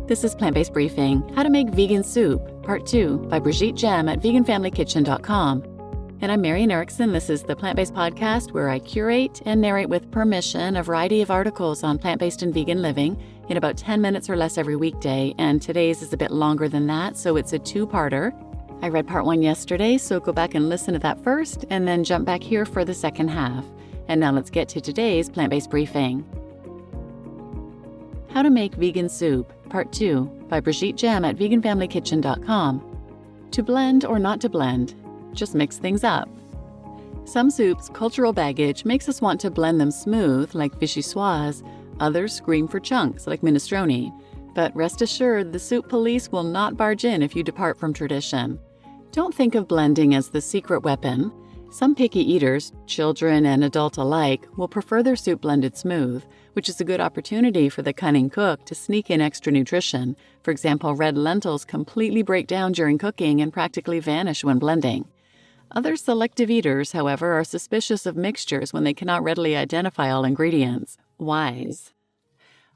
This is Plant-Based Briefing, How to Make Vegan Soup, Part 2 by Brigitte Gemme at veganfamilykitchen.com. And I'm Marian Erickson. This is the Plant-Based Podcast where I curate and narrate with permission a variety of articles on plant-based and vegan living in about 10 minutes or less every weekday, and today's is a bit longer than that, so it's a two-parter. I read Part 1 yesterday, so go back and listen to that first, and then jump back here for the second half. And now let's get to today's Plant-Based Briefing. How to Make Vegan Soup, Part 2 by Brigitte Gemme at veganfamilykitchen.com. To blend or not to blend, just mix things up. Some soups' cultural baggage makes us want to blend them smooth, like vichyssoise. Others scream for chunks, like minestrone. But rest assured, the soup police will not barge in if you depart from tradition. Don't think of blending as the secret weapon. Some picky eaters, children and adult alike, will prefer their soup blended smooth, which is a good opportunity for the cunning cook to sneak in extra nutrition. For example, red lentils completely break down during cooking and practically vanish when blending. Other selective eaters, however, are suspicious of mixtures when they cannot readily identify all ingredients. Wise.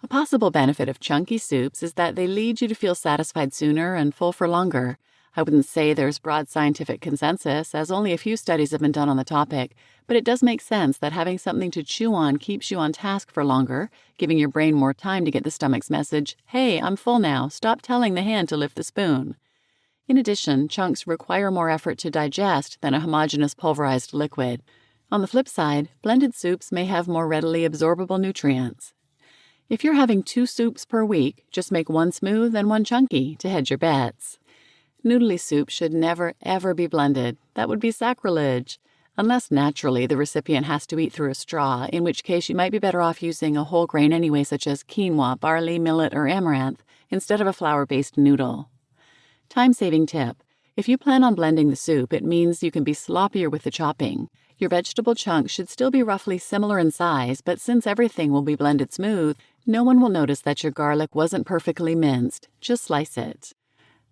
A possible benefit of chunky soups is that they lead you to feel satisfied sooner and full for longer. I wouldn't say there's broad scientific consensus, as only a few studies have been done on the topic, but it does make sense that having something to chew on keeps you on task for longer, giving your brain more time to get the stomach's message, "Hey, I'm full now, stop telling the hand to lift the spoon." In addition, chunks require more effort to digest than a homogeneous pulverized liquid. On the flip side, blended soups may have more readily absorbable nutrients. If you're having 2 soups per week, just make one smooth and one chunky to hedge your bets. Noodly soup should never, ever be blended. That would be sacrilege. Unless naturally the recipient has to eat through a straw, in which case you might be better off using a whole grain anyway, such as quinoa, barley, millet, or amaranth, instead of a flour-based noodle. Time-saving tip. If you plan on blending the soup, it means you can be sloppier with the chopping. Your vegetable chunks should still be roughly similar in size, but since everything will be blended smooth, no one will notice that your garlic wasn't perfectly minced. Just slice it.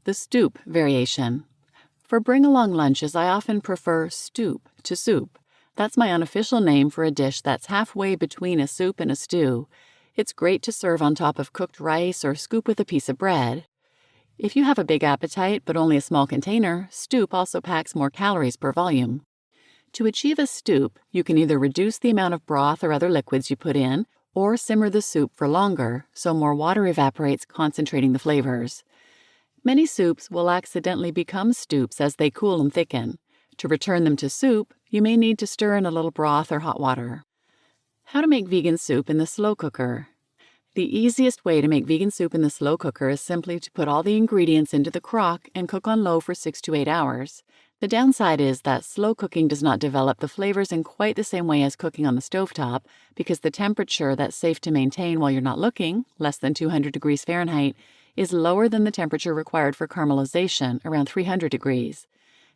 The stoop variation. For bring-along lunches, I often prefer stoop to soup. That's my unofficial name for a dish that's halfway between a soup and a stew. It's great to serve on top of cooked rice or scoop with a piece of bread. If you have a big appetite but only a small container, stoop also packs more calories per volume. To achieve a stoop, you can either reduce the amount of broth or other liquids you put in, or simmer the soup for longer, so more water evaporates, concentrating the flavors. Many soups will accidentally become stoops as they cool and thicken. To return them to soup, you may need to stir in a little broth or hot water. How to make vegan soup in the slow cooker. The easiest way to make vegan soup in the slow cooker is simply to put all the ingredients into the crock and cook on low for 6 to 8 hours. The downside is that slow cooking does not develop the flavors in quite the same way as cooking on the stovetop, because the temperature that's safe to maintain while you're not looking, less than 200 degrees Fahrenheit, is lower than the temperature required for caramelization, around 300 degrees.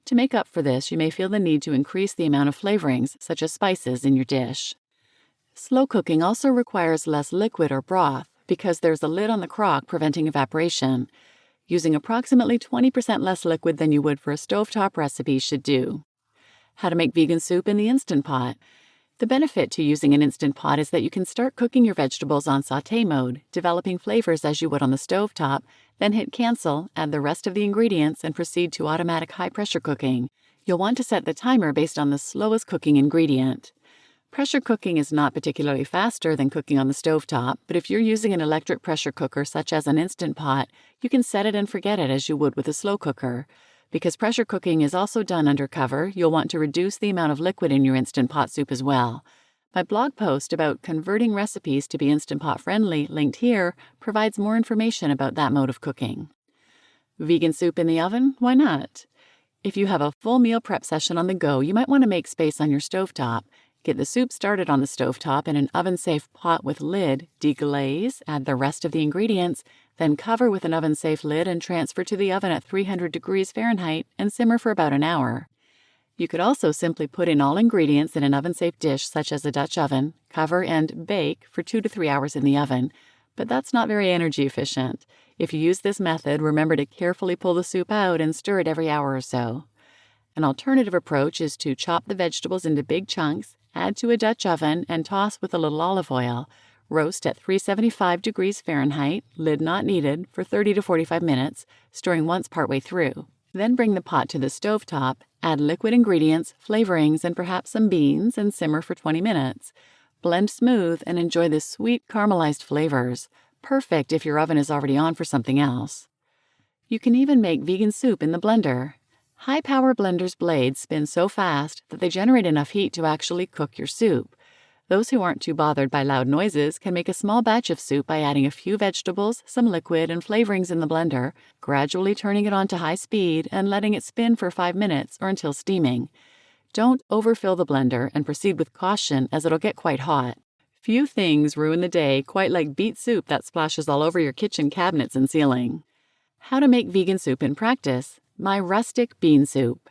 To make up for this, you may feel the need to increase the amount of flavorings, such as spices, in your dish. Slow cooking also requires less liquid or broth, because there's a lid on the crock preventing evaporation. Using approximately 20% less liquid than you would for a stovetop recipe should do. How to make vegan soup in the Instant Pot. The benefit to using an Instant Pot is that you can start cooking your vegetables on sauté mode, developing flavors as you would on the stovetop, then hit cancel, add the rest of the ingredients, and proceed to automatic high-pressure cooking. You'll want to set the timer based on the slowest cooking ingredient. Pressure cooking is not particularly faster than cooking on the stovetop, but if you're using an electric pressure cooker such as an Instant Pot, you can set it and forget it as you would with a slow cooker. Because pressure cooking is also done under cover, you'll want to reduce the amount of liquid in your Instant Pot soup as well. My blog post about converting recipes to be Instant Pot friendly, linked here, provides more information about that mode of cooking. Vegan soup in the oven? Why not? If you have a full meal prep session on the go, you might want to make space on your stovetop. Get the soup started on the stovetop in an oven-safe pot with lid, deglaze, add the rest of the ingredients, then cover with an oven-safe lid and transfer to the oven at 300 degrees Fahrenheit and simmer for about an hour. You could also simply put in all ingredients in an oven-safe dish such as a Dutch oven, cover, and bake for 2 to 3 hours in the oven, but that's not very energy efficient. If you use this method, remember to carefully pull the soup out and stir it every hour or so. An alternative approach is to chop the vegetables into big chunks, add to a Dutch oven, and toss with a little olive oil. Roast at 375 degrees Fahrenheit, lid not needed, for 30 to 45 minutes, stirring once partway through. Then bring the pot to the stovetop, add liquid ingredients, flavorings, and perhaps some beans, and simmer for 20 minutes. Blend smooth and enjoy the sweet caramelized flavors. Perfect if your oven is already on for something else. You can even make vegan soup in the blender. High-power blenders' blades spin so fast that they generate enough heat to actually cook your soup. Those who aren't too bothered by loud noises can make a small batch of soup by adding a few vegetables, some liquid, and flavorings in the blender, gradually turning it on to high speed and letting it spin for 5 minutes or until steaming. Don't overfill the blender and proceed with caution as it'll get quite hot. Few things ruin the day quite like beet soup that splashes all over your kitchen cabinets and ceiling. How to make vegan soup in practice. My rustic bean soup.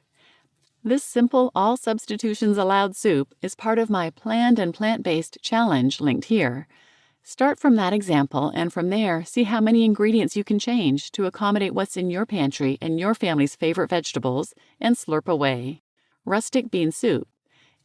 This simple, all substitutions allowed soup is part of my planned and plant-based challenge linked here. Start from that example and from there see how many ingredients you can change to accommodate what's in your pantry and your family's favorite vegetables and slurp away. Rustic bean soup.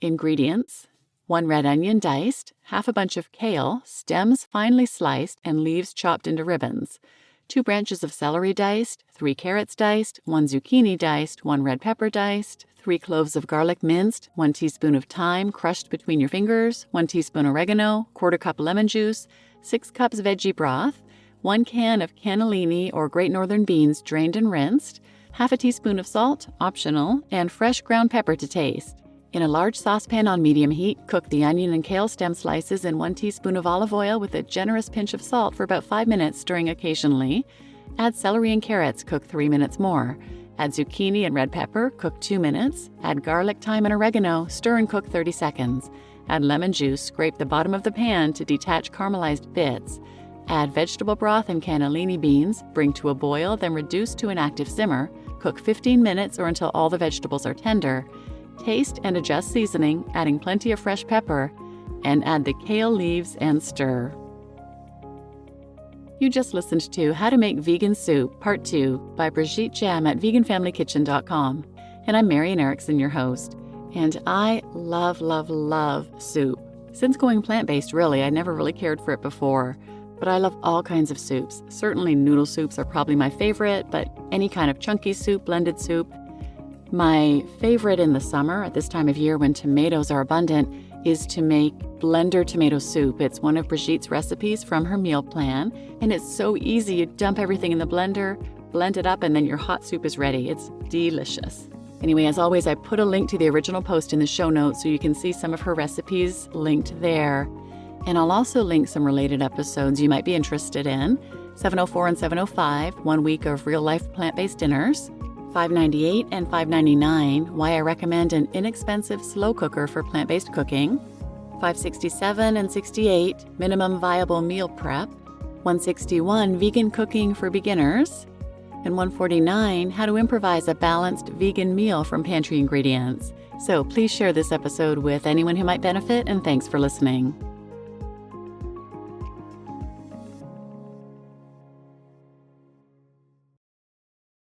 Ingredients: 1 red onion diced, half a bunch of kale, stems finely sliced and leaves chopped into ribbons, 2 branches of celery diced, 3 carrots diced, 1 zucchini diced, 1 red pepper diced, 3 cloves of garlic minced, 1 teaspoon of thyme crushed between your fingers, 1 teaspoon oregano, 1/4 cup lemon juice, 6 cups veggie broth, 1 can of cannellini or Great Northern beans drained and rinsed, half a teaspoon of salt, optional, and fresh ground pepper to taste. In a large saucepan on medium heat, cook the onion and kale stem slices in 1 teaspoon of olive oil with a generous pinch of salt for about 5 minutes, stirring occasionally. Add celery and carrots, cook 3 minutes more. Add zucchini and red pepper, cook 2 minutes. Add garlic, thyme, and oregano, stir and cook 30 seconds. Add lemon juice, scrape the bottom of the pan to detach caramelized bits. Add vegetable broth and cannellini beans, bring to a boil, then reduce to an active simmer. Cook 15 minutes or until all the vegetables are tender. Taste and adjust seasoning, adding plenty of fresh pepper, and add the kale leaves and stir. You just listened to How to Make Vegan Soup, Part 2 by Brigitte Gemme at veganfamilykitchen.com. And I'm Marian Erickson, your host. And I love, love, love soup. Since going plant-based, really, I never really cared for it before. But I love all kinds of soups. Certainly noodle soups are probably my favorite, but any kind of chunky soup, blended soup. My favorite in the summer, at this time of year when tomatoes are abundant, is to make blender tomato soup. It's one of Brigitte's recipes from her meal plan, and it's so easy. You dump everything in the blender, blend it up, and then your hot soup is ready. It's delicious. Anyway, as always, I put a link to the original post in the show notes so you can see some of her recipes linked there. And I'll also link some related episodes you might be interested in. 704 and 705, 1 week of real-life plant-based dinners. 598 and 599, why I recommend an inexpensive slow cooker for plant-based cooking. 567 and 68, minimum viable meal prep. 161, vegan cooking for beginners. And 149, how to improvise a balanced vegan meal from pantry ingredients. So please share this episode with anyone who might benefit, and thanks for listening.